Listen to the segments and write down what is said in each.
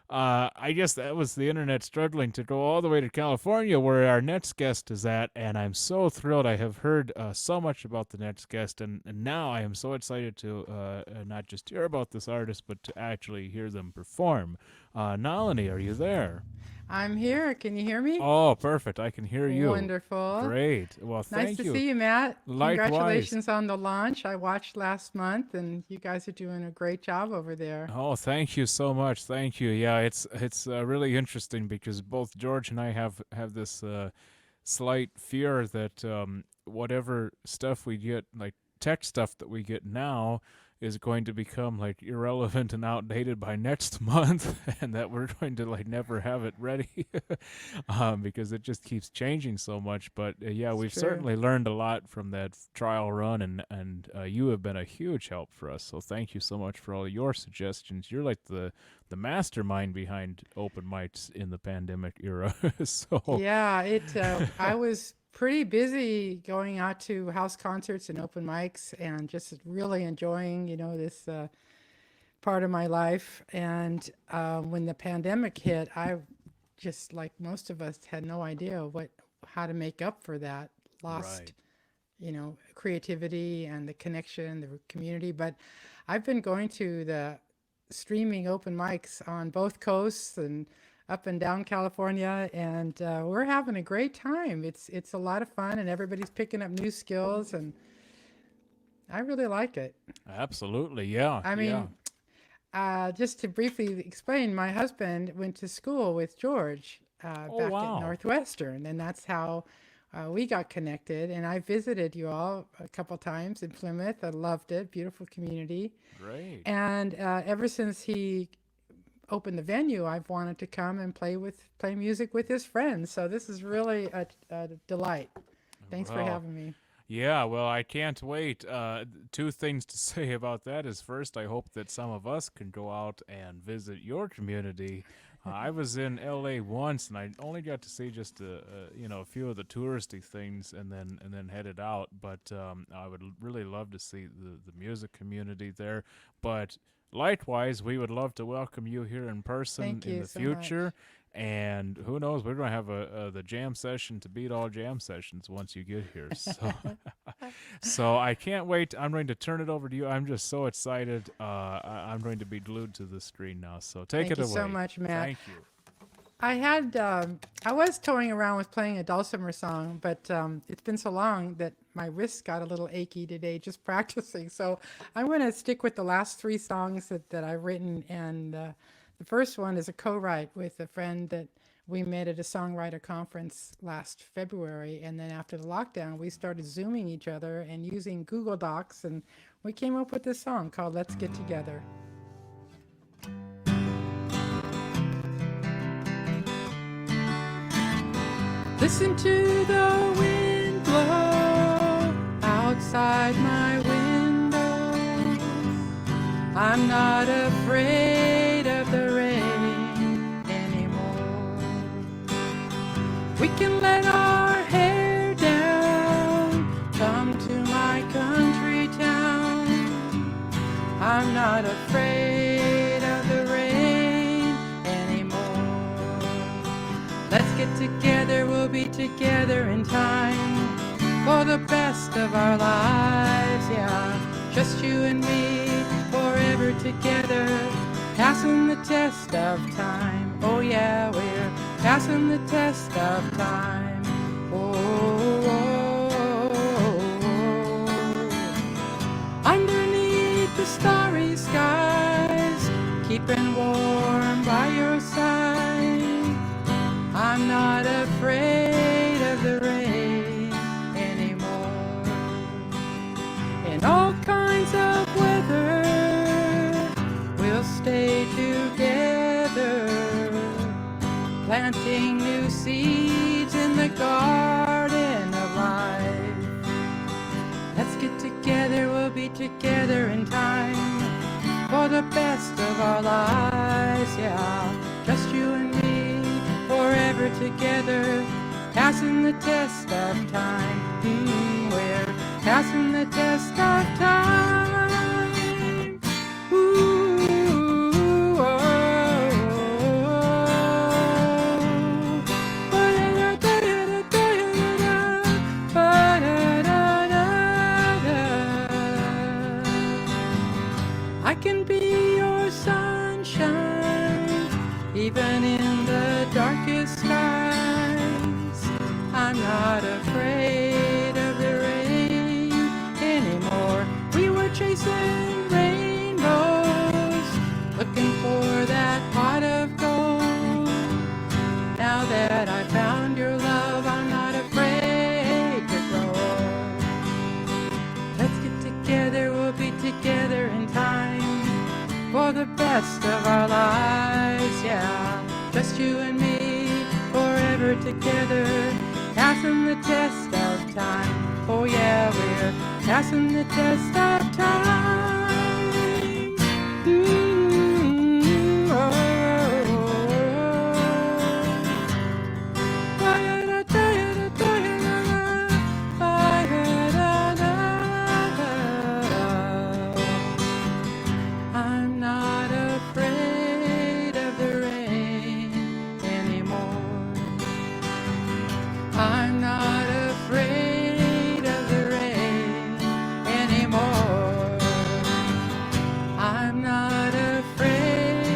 I guess that was the internet struggling to go all the way to California, where our next guest is at, and I'm so thrilled. I have heard so much about the next guest, and now I am so excited to not just hear about this artist, but to actually hear them perform. Nalini, are you there? I'm here. Can you hear me? Oh, perfect. I can hear you. Wonderful. Great. Well, Nice thank to you. see you, Matt. Likewise. Congratulations on the launch. I watched last month, and you guys are doing a great job over there. Oh, thank you so much. Thank you. Yeah, it's really interesting because both George and I have this slight fear that whatever stuff we get, like tech stuff that we get now, is going to become like irrelevant and outdated by next month, and that we're going to like never have it ready because it just keeps changing so much. But yeah, It's we've true. certainly learned a lot from that trial run, and you have been a huge help for us. So thank you so much for all your suggestions. You're like the mastermind behind open mics in the pandemic era. So Yeah, I was pretty busy going out to house concerts and open mics, and just really enjoying, this part of my life. And when the pandemic hit, I just like most of us had no idea how to make up for that right. lost creativity and the connection, the community. But I've been going to the streaming open mics on both coasts and up and down California, and we're having a great time. It's a lot of fun, and everybody's picking up new skills, and I really like it. Absolutely. Yeah. I Yeah. mean, just to briefly explain, my husband went to school with George Oh, back at wow. Northwestern, and that's how we got connected. And I visited you all a couple times in Plymouth. I loved it, beautiful community. Great. And ever since he opened the venue, I've wanted to come and play music with his friends. So this is really a delight. Thanks for Well, having me. yeah, well, I can't wait. Two things to say about that is first, I hope that some of us can go out and visit your community. I was in LA once, and I only got to see just a few of the touristy things, and then headed out. But I would really love to see the music community there. But likewise, we would love to welcome you here in person Thank in you the so much. future. And who knows, we're going to have the jam session to beat all jam sessions once you get here. So, so I can't wait. I'm going to turn it over to you. I'm just so excited. I'm going to be glued to the screen now. So take Thank it you so away. much, Matt. Thank you. I was toying around with playing a dulcimer song, but it's been so long that my wrists got a little achy today just practicing. So I'm going to stick with the last three songs that I've written. And the first one is a co-write with a friend that we met at a songwriter conference last February. And then after the lockdown, we started Zooming each other and using Google Docs. And we came up with this song called Let's Get Together. Listen to the wind blow outside my window. I'm not afraid of the rain anymore. We can let our hair down, come to my country town. I'm not afraid of the rain anymore. Let's get together, we'll be together in time for the best of our lives, yeah. Just you and me, forever together, passing the test of time. Oh yeah, we're passing the test of time. Underneath the starry skies, keeping warm by your side. I'm not afraid of the rain anymore. In all kinds of weather, we'll stay together, planting new seeds in the garden of life. Let's get together, we'll be together in time for the best of our lives, yeah. Just you and me, forever together, passing the test of time. We're passing the test of time. Ooh, oh, even in the darkest skies. I'm not afraid of the rain anymore. We were chasing rainbows, looking for that pot of gold. Now that I found your love, I'm not afraid to grow old. Let's get together, we'll be together in time for the best of our lives, yeah. Just you and me, forever together, passing the test of time. Oh yeah, we're passing the test of time. Mm-hmm. Oh. I'm not afraid of the rain anymore. I'm not afraid of the rain anymore. I'm not afraid.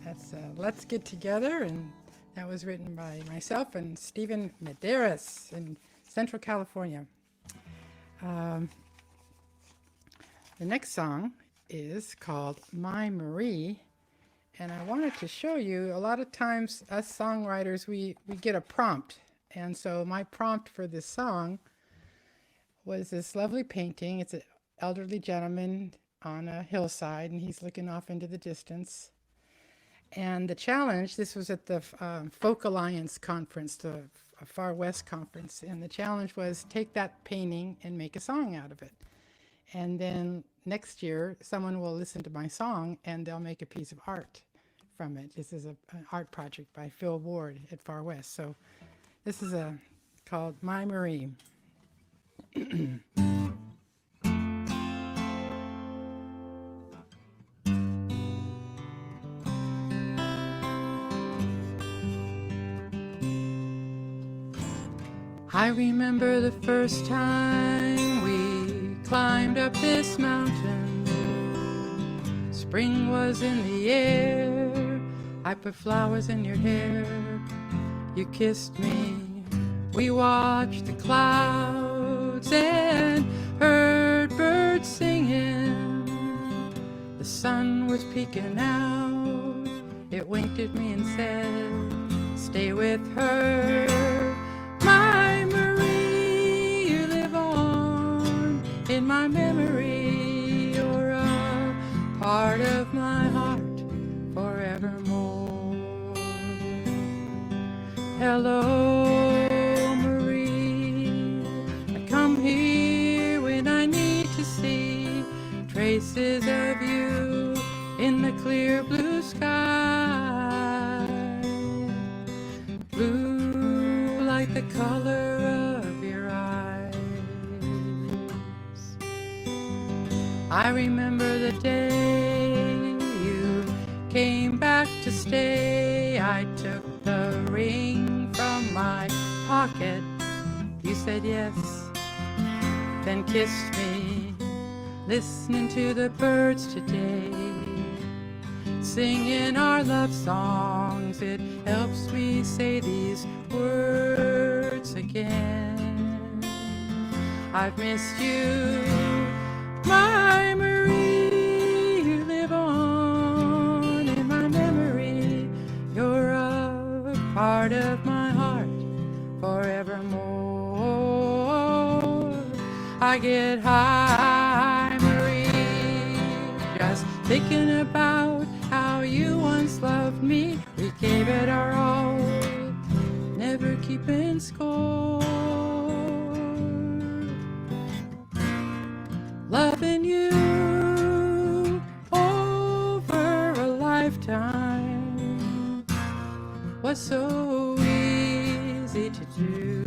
That's Let's Get Together, and that was written by myself and Stephen Medeiros in Central California. The next song is called My Marie, and I wanted to show you, a lot of times us songwriters, we get a prompt, and so my prompt for this song was this lovely painting. It's an elderly gentleman on a hillside, and he's looking off into the distance. And the challenge, this was at the Folk Alliance conference, the Far West conference, and the challenge was take that painting and make a song out of it. And then next year, someone will listen to my song and they'll make a piece of art from it. This is an art project by Phil Ward at Far West. So this is called My Marie. I remember the first time we climbed up this mountain. Spring was in the air. I put flowers in your hair. You kissed me. We watched the clouds and heard birds singing. The sun was peeking out. It winked at me and said, stay with her. My Marie, you live on in my memory. You're a part of my heart forevermore. Hello, Marie. I come here when I need to see traces of you in the clear blue sky. Blue like the color of your eyes. I remember the day you came back to stay. I took the ring from my pocket. You said yes, then kissed me. Listening to the birds today, singing our love songs. It helps me say these words again. I've missed you, my Marie. You live on in my memory. You're a part of my heart forevermore. I get high, Marie, just thinking about how you once loved me. We gave it our all, never keeping score. Loving you over a lifetime was so easy to do.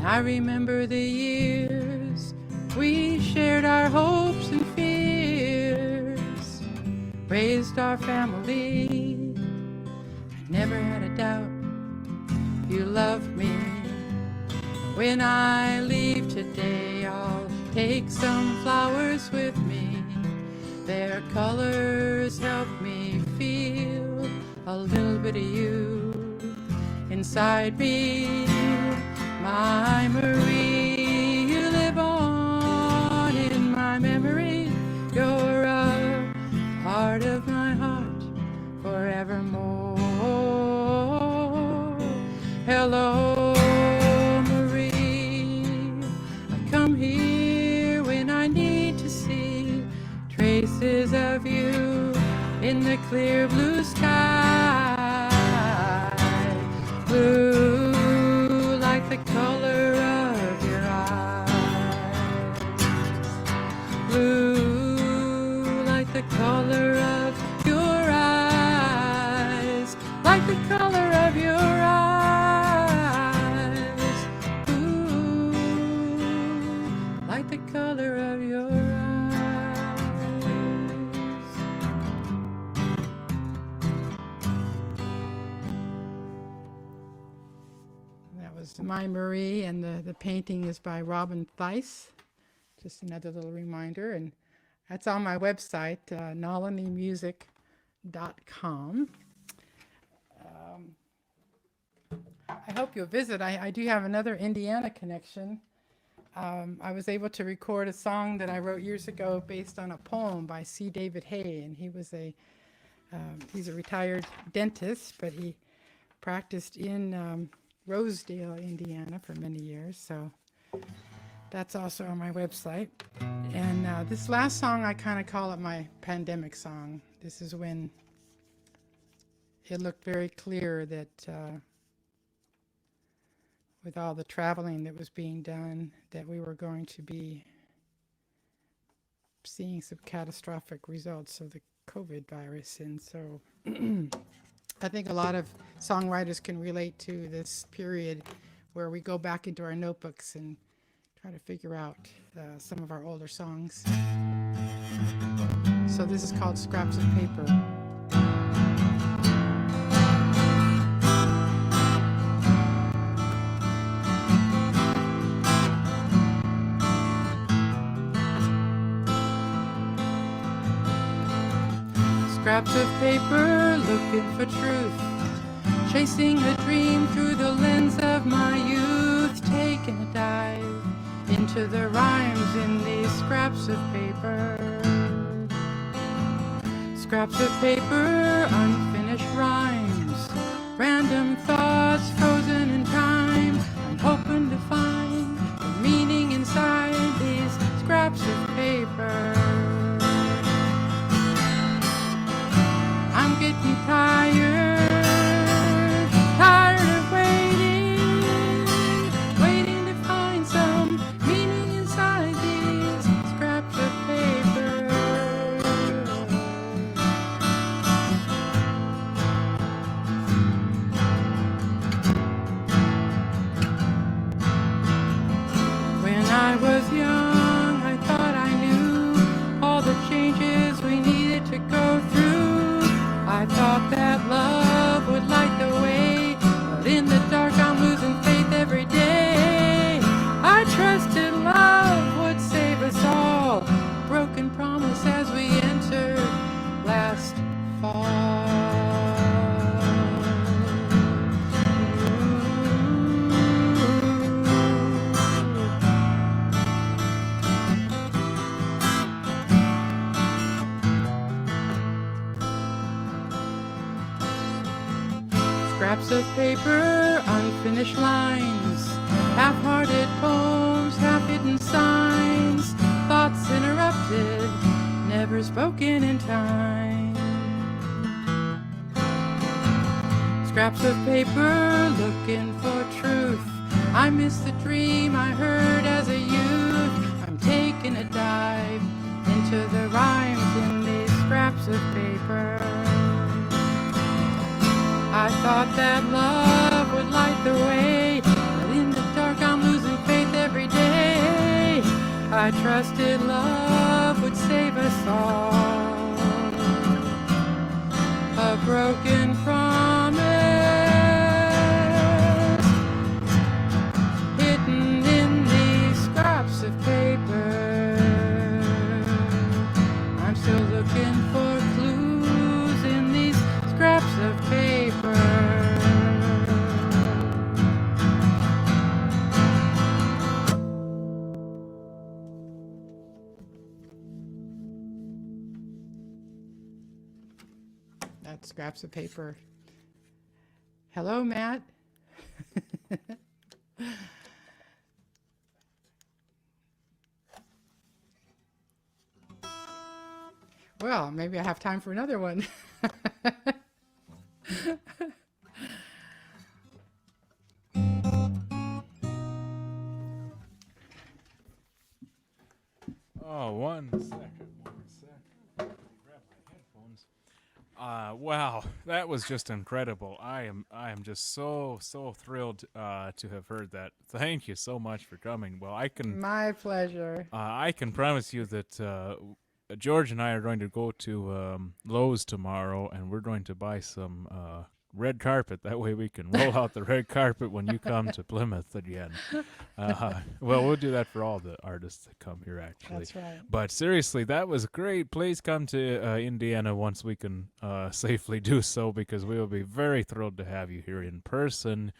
I remember the years we shared our hopes and fears, raised our family. I never had a doubt you loved me. When I leave today, I'll take some flowers with me. Their colors help me feel a little bit of you inside me. My Marie, you live on in my memory. You're a part of my heart forevermore. Hello, Marie. I come here when I need to see traces of you in the clear blue sky. Blue like the color of your eyes. Blue like the color of your eyes. Like the color of your eyes. Ooh, like the color of your eyes. That was My Marie, and the painting is by Robin Theiss. Just another little reminder, and that's on my website, nalinimusic.com. I hope you'll visit. I do have another Indiana connection. I was able to record a song that I wrote years ago based on a poem by C. David Hay, and he's a retired dentist, but he practiced in Rosedale, Indiana for many years. So that's also on my website. And this last song, I kind of call it my pandemic song. This is when it looked very clear that with all the traveling that was being done, that we were going to be seeing some catastrophic results of the COVID virus. And so I think a lot of songwriters can relate to this period where we go back into our notebooks and try to figure out some of our older songs. So this is called Scraps of Paper. Scraps of paper looking for truth, chasing a dream through the lens of my youth, taking a dive into the rhymes in these scraps of paper. Scraps of paper, unfinished rhymes, random thoughts frozen in time. I'm hoping to find the meaning inside these scraps of paper. I'm getting tired of waiting to find some meaning inside these scraps of paper. When I was young, I thought I knew all the changes we needed to go through. I thought that love would light the way, but in the dark I'm losing faith every day. I trusted love would save us all, broken promise as we entered last fall. Scraps of paper, unfinished lines, half-hearted poems, half-hidden signs, thoughts interrupted, never spoken in time. Scraps of paper, looking for truth. I miss the dream I heard as a youth. I'm taking a dive into the rhymes in these scraps of paper. I thought that love would light the way, but in the dark I'm losing I trusted love would save us all. A broken promise hidden in these scraps of paper. I'm still looking for clues in these scraps of paper. That's scraps of paper. Hello, Matt. Well, maybe I have time for another one. Oh, 1 second. 1 second. Let me grab my headphones. Wow, that was just incredible. I am just so thrilled to have heard that. Thank you so much for coming. Well, My pleasure. I can promise you that George and I are going to go to Lowe's tomorrow, and we're going to buy some red carpet. That way we can roll out the red carpet when you come to Plymouth again. Well, we'll do that for all the artists that come here, actually. That's right. But seriously, that was great. Please come to Indiana once we can safely do so, because we will be very thrilled to have you here in person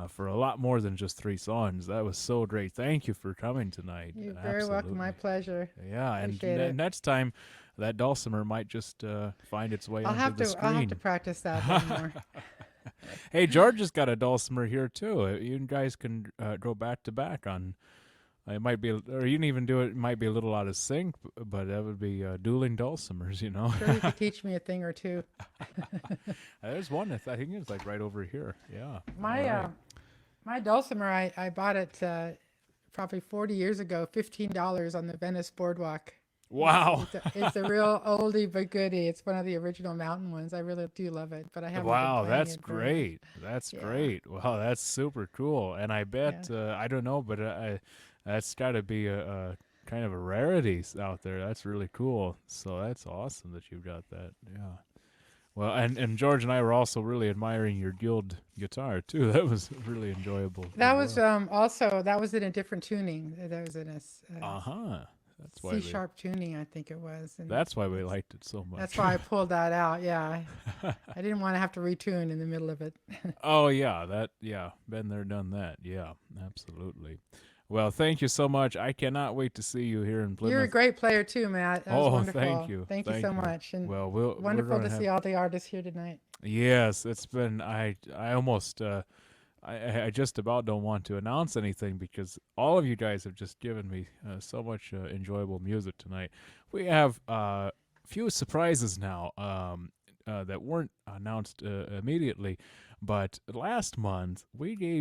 for a lot more than just 3 songs. That was so great. Thank you for coming tonight. You're very welcome. My pleasure. Yeah, and Appreciate it. next time, that dulcimer might just find its way onto the screen. I'll have to practice that a little more. Hey, George has got a dulcimer here too. You guys can go back to back on. It might be, or you can even do it. It might be a little out of sync, but that would be dueling dulcimers. You know. Sure, you could teach me a thing or two. There's one. I think it's like right over here. Yeah. My dulcimer, I bought it probably 40 years ago, $15 on the Venice Boardwalk. Wow. It's a real oldie but goodie. It's one of the original mountain ones. I really do love it, but I haven't. Wow, been playing that's it very great. That's great. Wow, that's super cool. And I bet I don't know, but that's got to be a kind of a rarity out there. That's really cool. So that's awesome that you've got that. Yeah. Well, and George and I were also really admiring your Guild guitar too. That was really enjoyable. That as was well. also that was in a different tuning. That was in a Uh-huh. That's why C we, sharp tuning, I think it was. And that's why we liked it so much. that's why I pulled that out. Yeah, I didn't want to have to retune in the middle of it. Oh yeah, been there, done that. Yeah, absolutely. Well, thank you so much. I cannot wait to see you here in Plymouth. You're a great player too, Matt. That was wonderful. Thank you. Thank you so much. And Well, we're wonderful gonna to see all the artists here tonight. Yes, it's been. I almost. I just about don't want to announce anything because all of you guys have just given me so much enjoyable music tonight. We have a few surprises now that weren't announced immediately, but last month we gave